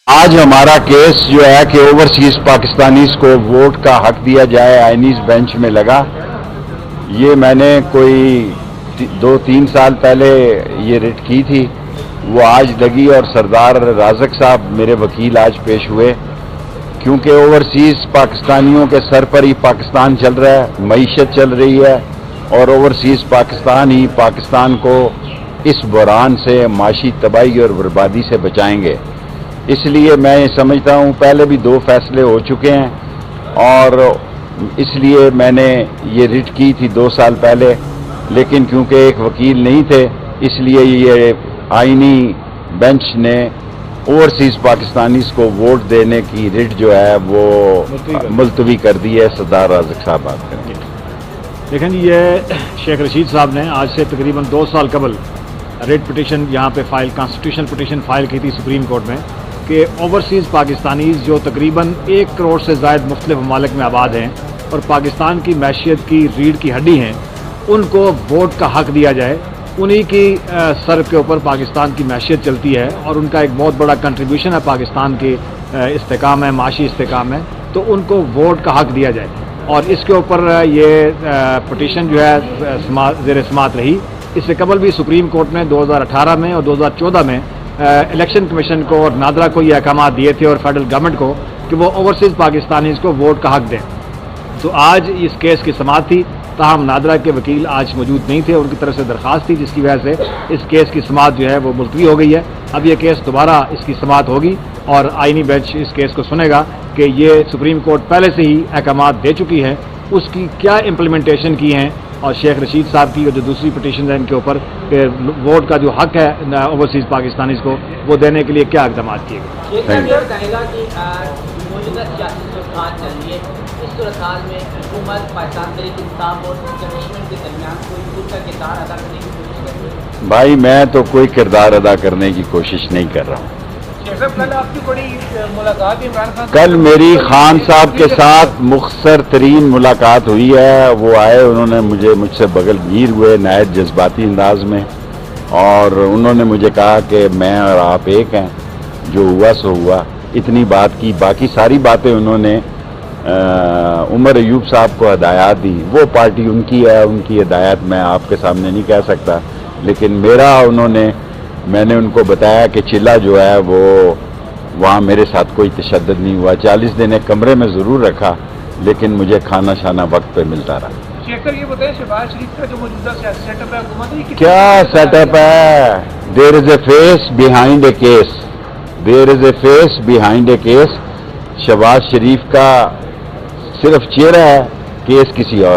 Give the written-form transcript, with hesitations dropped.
आज हमारा केस जो है कि ओवरसीज पाकिस्तानीज को वोट का हक दिया जाए आइनीज बेंच में लगा। ये मैंने कोई 2-3 साल पहले ये रिट की थी, वो आज लगी और सरदार राज़क साहब मेरे वकील आज पेश हुए, क्योंकि ओवरसीज पाकिस्तानियों के सर पर ही पाकिस्तान चल रहा है, मईशत चल रही है और ओवरसीज पाकिस्तान ही पाकिस्तान को इस बुरान से माशी तबाही और बर्बादी से बचाएंगे। इसलिए मैं समझता हूँ पहले भी 2 फैसले हो चुके हैं और इसलिए मैंने ये रिट की थी 2 साल पहले, लेकिन क्योंकि एक वकील नहीं थे इसलिए ये आईनी बेंच ने ओवरसीज पाकिस्तानीज को वोट देने की रिट जो है वो मुलतवी कर दी है। सरदार राज़क साहब बात करेंगे। देखें जी, ये शेख रशीद साहब ने आज से तकरीबन 2 साल कबल रिट पिटीशन यहाँ पे फाइल कॉन्स्टिट्यूशनल पिटीशन फाइल की थी सुप्रीम कोर्ट में कि ओवरसीज़ पाकिस्तानीज़ जो तकरीबन 1 करोड़ से ज़ायद मुख्तलिफ ममालिक में आबाद हैं और पाकिस्तान की मैशियत की रीढ़ की हड्डी हैं, उनको वोट का हक दिया जाए। उन्हीं की सर के ऊपर पाकिस्तान की मैशियत चलती है और उनका एक बहुत बड़ा कंट्रीब्यूशन है पाकिस्तान के इस्तेकाम है, माशी इस्तेकाम है, तो उनको वोट का हक दिया जाए। और इसके ऊपर ये पिटीशन जो है ज़ेर समात रही। इससे कबल भी सुप्रीम कोर्ट ने 2018 में और 2014 में इलेक्शन कमीशन को और नादरा को ये अहकाम दिए थे और फेडरल गवर्नमेंट को कि वो ओवरसीज़ पाकिस्तानीज़ को वोट का हक दें। तो आज इस केस की समाअत थी, ताहम नादरा के वकील आज मौजूद नहीं थे, उनकी तरफ से दरख्वास्त थी, जिसकी वजह से इस केस की समाअत जो है वो मुलतवी हो गई है। अब ये केस दोबारा इसकी समाअत होगी और आईनी बेंच इस केस को सुनेगा कि ये सुप्रीम कोर्ट पहले से ही अहकाम दे चुकी है, उसकी क्या इम्प्लीमेंटेशन की हैं और शेख रशीद साहब की जो दूसरी पिटीशन है इनके ऊपर वोट का जो हक है ओवरसीज पाकिस्तानीज को वो देने के लिए क्या इकदाम किए गए। भाई मैं तो कोई किरदार अदा करने की कोशिश नहीं कर रहा हूँ। कल आपकी बड़ी मुलाकात इमरान खान, कल मेरी खान साहब के साथ मुख्तसर तरीन मुलाकात हुई है। वो आए, उन्होंने मुझसे बगलगीर हुए नहायत जज्बाती अंदाज में और उन्होंने मुझे कहा कि मैं और आप एक हैं, जो हुआ सो हुआ, इतनी बात की। बाकी सारी बातें उन्होंने उमर अयूब साहब को हदायत दी। वो पार्टी उनकी है, उनकी हदायत मैं आपके सामने नहीं कह सकता, लेकिन मैंने उनको बताया कि चिल्ला जो है वो वहाँ मेरे साथ कोई तशद्दुद नहीं हुआ। 40 दिन एक कमरे में ज़रूर रखा, लेकिन मुझे खाना शाना वक्त पे मिलता रहा। शेखर ये बताएं, शहबाज शरीफ का जो मौजूदा सेटअप है हुकूमत, क्या सेटअप है? There is a face behind a case, there is a face behind a case. Shahbaz Sharif का सिर्फ चेहरा है, केस किसी और